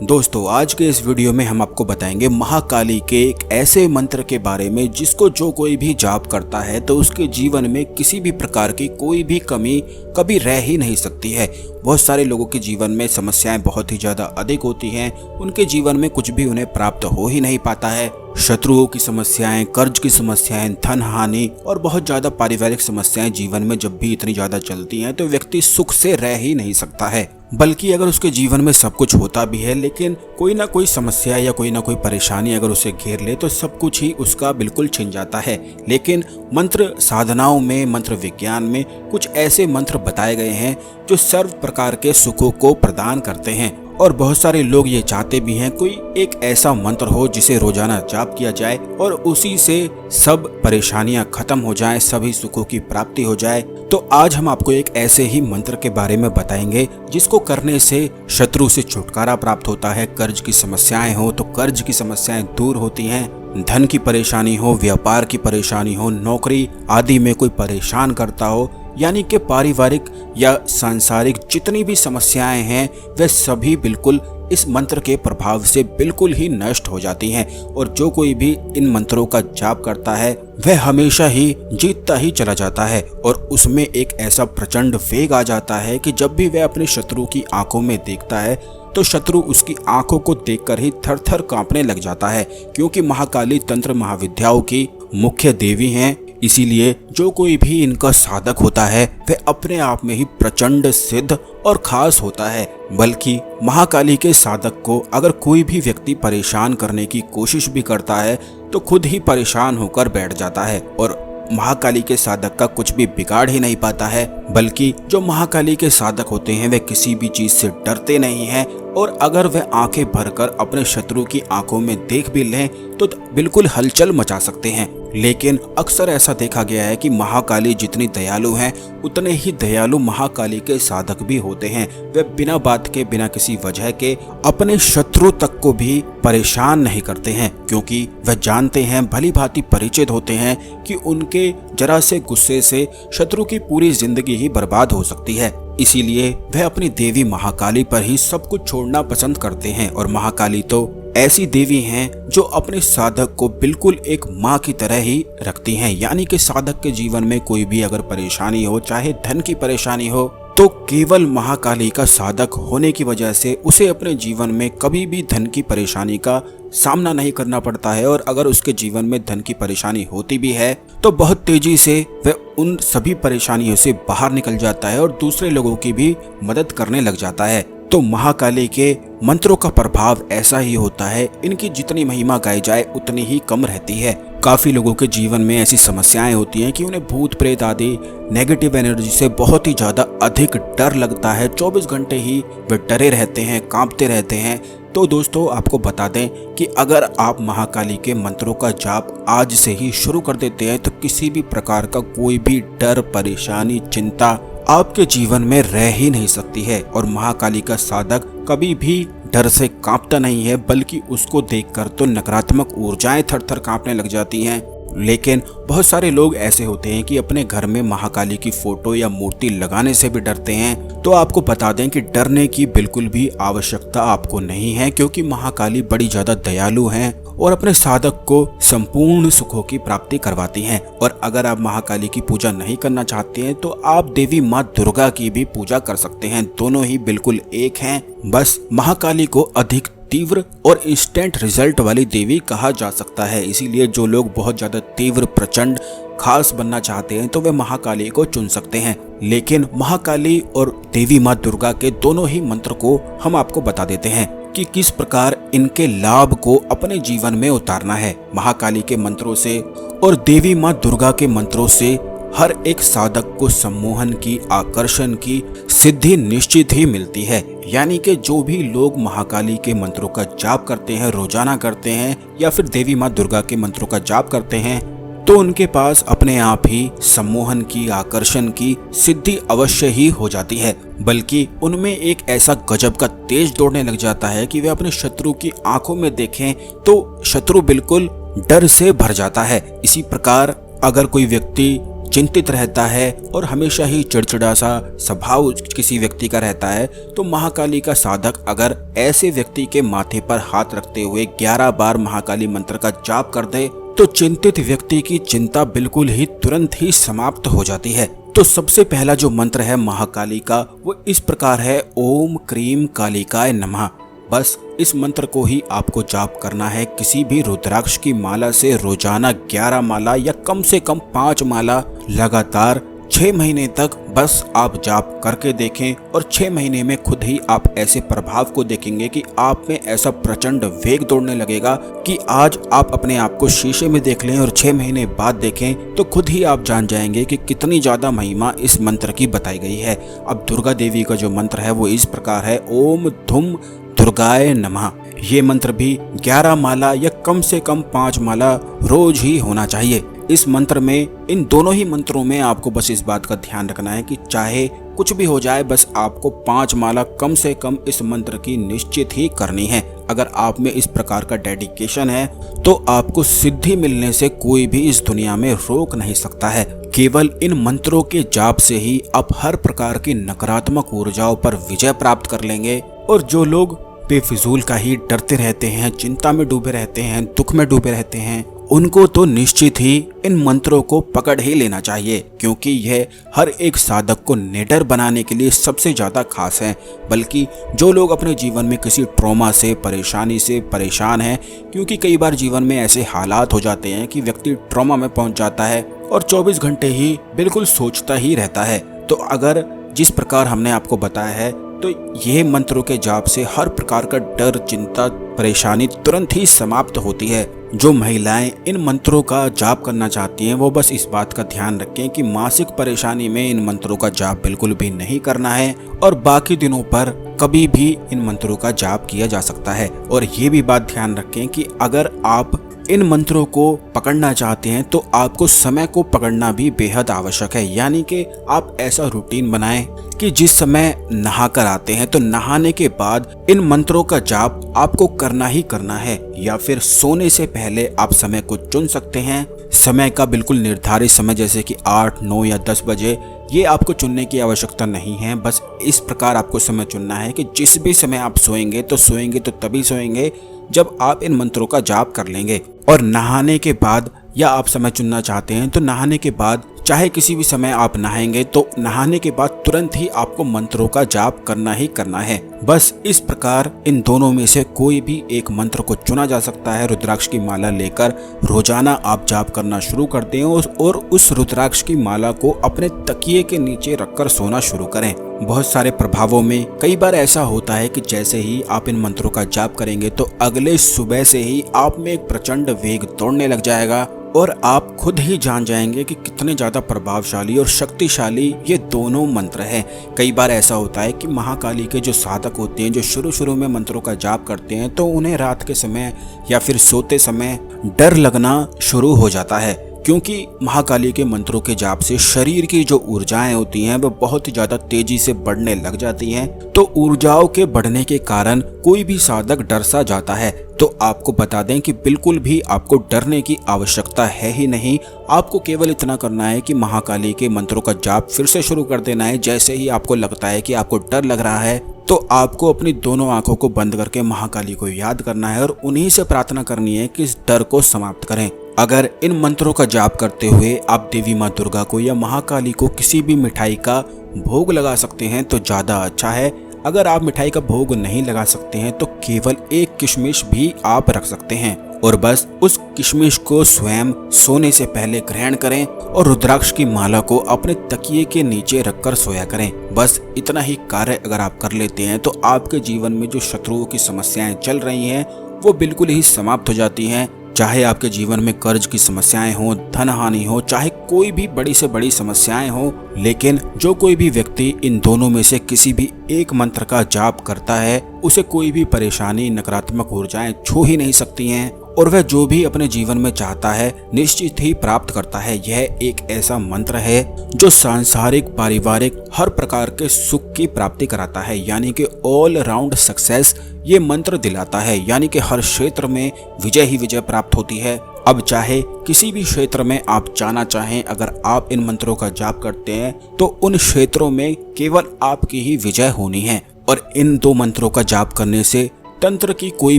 दोस्तों, आज के इस वीडियो में हम आपको बताएंगे महाकाली के एक ऐसे मंत्र के बारे में जिसको जो कोई भी जाप करता है तो उसके जीवन में किसी भी प्रकार की कोई भी कमी कभी रह ही नहीं सकती है। बहुत सारे लोगों के जीवन में समस्याएं बहुत ही ज्यादा अधिक होती हैं, उनके जीवन में कुछ भी उन्हें प्राप्त हो ही नहीं पाता है। शत्रुओं की समस्याएं, कर्ज की समस्याएं, धन हानि और बहुत ज्यादा पारिवारिक समस्याएं जीवन में जब भी इतनी ज्यादा चलती हैं तो व्यक्ति सुख से रह ही नहीं सकता है। बल्कि अगर उसके जीवन में सब कुछ होता भी है लेकिन कोई ना कोई समस्या या कोई ना कोई परेशानी अगर उसे घेर ले तो सब कुछ ही उसका बिल्कुल छिन जाता है। लेकिन मंत्र साधनाओं में, मंत्र विज्ञान में कुछ ऐसे मंत्र बताए गए हैं जो सर्व प्रकार के सुखों को प्रदान करते हैं और बहुत सारे लोग ये चाहते भी हैं कोई एक ऐसा मंत्र हो जिसे रोजाना जाप किया जाए और उसी से सब परेशानियां खत्म हो जाएं, सभी सुखों की प्राप्ति हो जाए। तो आज हम आपको एक ऐसे ही मंत्र के बारे में बताएंगे जिसको करने से शत्रु से छुटकारा प्राप्त होता है। कर्ज की समस्याएं हो तो कर्ज की समस्याएं दूर होती हैं, धन की परेशानी हो, व्यापार की परेशानी हो, नौकरी आदि में कोई परेशान करता हो, यानी कि पारिवारिक या सांसारिक जितनी भी समस्याएं हैं वह सभी बिल्कुल इस मंत्र के प्रभाव से बिल्कुल ही नष्ट हो जाती हैं। और जो कोई भी इन मंत्रों का जाप करता है वह हमेशा ही जीतता ही चला जाता है और उसमें एक ऐसा प्रचंड वेग आ जाता है कि जब भी वह अपने शत्रु की आंखों में देखता है तो शत्रु उसकी आंखों को देखकर ही थर थर कांपने लग जाता है, क्योंकि महाकाली तंत्र महाविद्याओं की मुख्य देवी हैं। इसीलिए जो कोई भी इनका साधक होता है वह अपने आप में ही प्रचंड सिद्ध और खास होता है। बल्कि महाकाली के साधक को अगर कोई भी व्यक्ति परेशान करने की कोशिश भी करता है तो खुद ही परेशान होकर बैठ जाता है और महाकाली के साधक का कुछ भी बिगाड़ ही नहीं पाता है। बल्कि जो महाकाली के साधक होते हैं वे किसी भी चीज से डरते नहीं हैं और अगर वह आंखें भरकर अपने शत्रु की आंखों में देख भी लें तो बिल्कुल हलचल मचा सकते हैं। लेकिन अक्सर ऐसा देखा गया है कि महाकाली जितनी दयालु हैं उतने ही दयालु महाकाली के साधक भी होते हैं। वे बिना बात के, बिना किसी वजह के अपने शत्रु तक को भी परेशान नहीं करते हैं, क्योंकि वह जानते हैं, भली भांति परिचित होते हैं कि उनके जरा से गुस्से से शत्रु की पूरी जिंदगी ही बर्बाद हो सकती है। इसीलिए वह अपनी देवी महाकाली पर ही सब कुछ छोड़ना पसंद करते हैं। और महाकाली तो ऐसी देवी हैं जो अपने साधक को बिल्कुल एक माँ की तरह ही रखती हैं। यानी कि साधक के जीवन में कोई भी अगर परेशानी हो, चाहे धन की परेशानी हो, तो केवल महाकाली का साधक होने की वजह से उसे अपने जीवन में कभी भी धन की परेशानी का सामना नहीं करना पड़ता है। और अगर उसके जीवन में धन की परेशानी होती भी है तो बहुत तेजी से वह उन सभी परेशानियों से बाहर निकल जाता है और दूसरे लोगों की भी मदद करने लग जाता है। तो महाकाली के मंत्रों का प्रभाव ऐसा ही होता है, इनकी जितनी महिमा गाई जाए उतनी ही कम रहती है। काफी लोगों के जीवन में ऐसी समस्याएं होती हैं कि उन्हें भूत प्रेत आदि नेगेटिव एनर्जी से बहुत ही ज्यादा अधिक डर लगता है। 24 घंटे ही वे डरे रहते हैं, कांपते रहते हैं। तो दोस्तों, आपको बता दें कि अगर आप महाकाली के मंत्रों का जाप आज से ही शुरू कर देते हैं तो किसी भी प्रकार का कोई भी डर, परेशानी, चिंता आपके जीवन में रह ही नहीं सकती है। और महाकाली का साधक कभी भी डर से कांपता नहीं है, बल्कि उसको देखकर तो नकारात्मक ऊर्जाएं थर थर कांपने लग जाती हैं। लेकिन बहुत सारे लोग ऐसे होते हैं कि अपने घर में महाकाली की फोटो या मूर्ति लगाने से भी डरते हैं। तो आपको बता दें कि डरने की बिल्कुल भी आवश्यकता आपको नहीं है, क्योंकि महाकाली बड़ी ज्यादा दयालु हैं और अपने साधक को संपूर्ण सुखों की प्राप्ति करवाती हैं। और अगर आप महाकाली की पूजा नहीं करना चाहते हैं तो आप देवी माँ दुर्गा की भी पूजा कर सकते हैं। दोनों ही बिल्कुल एक हैं, बस महाकाली को अधिक तीव्र और इंस्टेंट रिजल्ट वाली देवी कहा जा सकता है। इसीलिए जो लोग बहुत ज्यादा तीव्र, प्रचंड, खास बनना चाहते हैं तो वे महाकाली को चुन सकते हैं। लेकिन महाकाली और देवी माँ दुर्गा के दोनों ही मंत्र को हम आपको बता देते हैं कि किस प्रकार इनके लाभ को अपने जीवन में उतारना है। महाकाली के मंत्रों से और देवी माँ दुर्गा के मंत्रों से हर एक साधक को सम्मोहन की, आकर्षण की सिद्धि निश्चित ही मिलती है। यानी कि जो भी लोग महाकाली के मंत्रों का जाप करते हैं, रोजाना करते हैं, या फिर देवी माँ दुर्गा के मंत्रों का जाप करते हैं तो उनके पास अपने आप ही सम्मोहन की, आकर्षण की सिद्धि अवश्य ही हो जाती है। बल्कि उनमें एक ऐसा गजब का तेज दौड़ने लग जाता है कि वे अपने शत्रु की आंखों में देखें तो शत्रु बिल्कुल डर से भर जाता है। इसी प्रकार अगर कोई व्यक्ति चिंतित रहता है और हमेशा ही चिड़चिड़ा सा स्वभाव किसी व्यक्ति का रहता है, तो महाकाली का साधक अगर ऐसे व्यक्ति के माथे पर हाथ रखते हुए 11 बार महाकाली मंत्र का जाप कर दे तो चिंतित व्यक्ति की चिंता बिल्कुल ही तुरंत ही समाप्त हो जाती है। तो सबसे पहला जो मंत्र है महाकाली का वो इस प्रकार है, ओम क्रीम कालिकाय नमः। बस इस मंत्र को ही आपको जाप करना है। किसी भी रुद्राक्ष की माला से रोजाना 11 माला या कम से कम 5 माला लगातार 6 महीने तक बस आप जाप करके देखें, और 6 महीने में खुद ही आप ऐसे प्रभाव को देखेंगे कि आप में ऐसा प्रचंड वेग दौड़ने लगेगा कि आज आप अपने आप को शीशे में देख लें और 6 महीने बाद देखें तो खुद ही आप जान जाएंगे कि कितनी ज्यादा महिमा इस मंत्र की बताई गई है। अब दुर्गा देवी का जो मंत्र है वो इस प्रकार है, ओम धुम दुर्गाय नमः। ये मंत्र भी 11 माला या कम से कम 5 माला रोज ही होना चाहिए। इस मंत्र में, इन दोनों ही मंत्रों में आपको बस इस बात का ध्यान रखना है कि चाहे कुछ भी हो जाए, बस आपको 5 माला कम से कम इस मंत्र की निश्चित ही करनी है। अगर आप में इस प्रकार का डेडिकेशन है तो आपको सिद्धि मिलने से कोई भी इस दुनिया में रोक नहीं सकता है। केवल इन मंत्रों के जाप से ही आप हर प्रकार की नकारात्मक ऊर्जाओं पर विजय प्राप्त कर लेंगे। और जो लोग बेफिजूल का ही डरते रहते हैं, चिंता में डूबे रहते हैं, दुख में डूबे रहते हैं, उनको तो निश्चित ही इन मंत्रों को पकड़ ही लेना चाहिए, क्योंकि यह हर एक साधक को निडर बनाने के लिए सबसे ज़्यादा खास है। बल्कि जो लोग अपने जीवन में किसी ट्रॉमा से, परेशानी से परेशान हैं, क्योंकि कई बार जीवन में ऐसे हालात हो जाते हैं कि व्यक्ति ट्रॉमा में पहुंच जाता है और 24 घंटे ही बिल्कुल सोचता ही रहता है। तो अगर जिस प्रकार हमने आपको बताया है, तो ये मंत्रों के जाप से हर प्रकार का डर, चिंता, परेशानी तुरंत ही समाप्त होती है। जो महिलाएं इन मंत्रों का जाप करना चाहती हैं वो बस इस बात का ध्यान रखें कि मासिक परेशानी में इन मंत्रों का जाप बिल्कुल भी नहीं करना है, और बाकी दिनों पर कभी भी इन मंत्रों का जाप किया जा सकता है। और ये भी बात ध्यान रखें कि अगर आप इन मंत्रों को पकड़ना चाहते हैं तो आपको समय को पकड़ना भी बेहद आवश्यक है। यानी कि आप ऐसा रूटीन बनाएं कि जिस समय नहा कर आते हैं तो नहाने के बाद इन मंत्रों का जाप आपको करना ही करना है, या फिर सोने से पहले आप समय को चुन सकते हैं। समय का बिल्कुल निर्धारित समय जैसे कि 8, 9 या 10 बजे, ये आपको चुनने की आवश्यकता नहीं है। बस इस प्रकार आपको समय चुनना है कि जिस भी समय आप सोएंगे तो तभी सोएंगे जब आप इन मंत्रों का जाप कर लेंगे। और नहाने के बाद, या आप समय चुनना चाहते हैं तो नहाने के बाद, चाहे किसी भी समय आप नहाएंगे तो नहाने के बाद तुरंत ही आपको मंत्रों का जाप करना ही करना है। बस इस प्रकार इन दोनों में से कोई भी एक मंत्र को चुना जा सकता है। रुद्राक्ष की माला लेकर रोजाना आप जाप करना शुरू कर दें और उस रुद्राक्ष की माला को अपने तकिए के नीचे रखकर सोना शुरू करें। बहुत सारे प्रभावों में कई बार ऐसा होता है कि जैसे ही आप इन मंत्रों का जाप करेंगे तो अगले सुबह से ही आप में एक प्रचंड वेग दौड़ने लग जाएगा, और आप खुद ही जान जाएंगे कि कितने ज़्यादा प्रभावशाली और शक्तिशाली ये दोनों मंत्र हैं। कई बार ऐसा होता है कि महाकाली के जो साधक होते हैं, जो शुरू में मंत्रों का जाप करते हैं, तो उन्हें रात के समय या फिर सोते समय डर लगना शुरू हो जाता है, क्योंकि महाकाली के मंत्रों के जाप से शरीर की जो ऊर्जाएं होती हैं वो बहुत ही ज्यादा तेजी से बढ़ने लग जाती हैं। तो ऊर्जाओं के बढ़ने के कारण कोई भी साधक डर सा जाता है। तो आपको बता दें कि बिल्कुल भी आपको डरने की आवश्यकता है ही नहीं। आपको केवल इतना करना है कि महाकाली के मंत्रों का जाप फिर से शुरू कर देना है। जैसे ही आपको लगता है कि आपको डर लग रहा है तो आपको अपनी दोनों आंखों को बंद करके महाकाली को याद करना है और उन्हीं से प्रार्थना करनी है कि इस डर को समाप्त करें। अगर इन मंत्रों का जाप करते हुए आप देवी माँ दुर्गा को या महाकाली को किसी भी मिठाई का भोग लगा सकते हैं तो ज़्यादा अच्छा है। अगर आप मिठाई का भोग नहीं लगा सकते हैं तो केवल एक किशमिश भी आप रख सकते हैं, और बस उस किशमिश को स्वयं सोने से पहले ग्रहण करें और रुद्राक्ष की माला को अपने तकिए के नीचे रखकर सोया करें। बस इतना ही कार्य अगर आप कर लेते हैं तो आपके जीवन में जो शत्रुओं की समस्याएं चल रही हैं वो बिल्कुल ही समाप्त हो जाती हैं। चाहे आपके जीवन में कर्ज की समस्याएं हो, धन हानि हो, चाहे कोई भी बड़ी से बड़ी समस्याएं हो, लेकिन जो कोई भी व्यक्ति इन दोनों में से किसी भी एक मंत्र का जाप करता है उसे कोई भी परेशानी, नकारात्मक ऊर्जाएं छू ही नहीं सकती हैं, और वह जो भी अपने जीवन में चाहता है निश्चित ही प्राप्त करता है। यह एक ऐसा मंत्र है जो सांसारिक, पारिवारिक हर प्रकार के सुख की प्राप्ति कराता है, यानी कि ऑल राउंड सक्सेस ये मंत्र दिलाता है। यानी कि हर क्षेत्र में विजय ही विजय प्राप्त होती है। अब चाहे किसी भी क्षेत्र में आप जाना चाहें, अगर आप इन मंत्रों का जाप करते हैं तो उन क्षेत्रों में केवल आपकी ही विजय होनी है। और इन 2 मंत्रों का जाप करने से तंत्र की कोई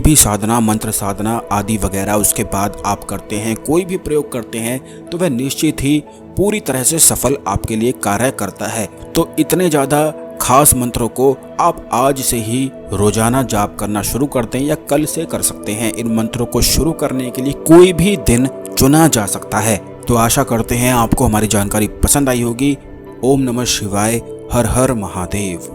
भी साधना, मंत्र साधना आदि वगैरह उसके बाद आप करते हैं, कोई भी प्रयोग करते हैं तो वह निश्चित ही पूरी तरह से सफल आपके लिए कार्य करता है। तो इतने ज़्यादा खास मंत्रों को आप आज से ही रोजाना जाप करना शुरू करते हैं या कल से कर सकते हैं। इन मंत्रों को शुरू करने के लिए कोई भी दिन चुना जा सकता है। तो आशा करते हैं आपको हमारी जानकारी पसंद आई होगी। ओम नमः शिवाय, हर हर महादेव।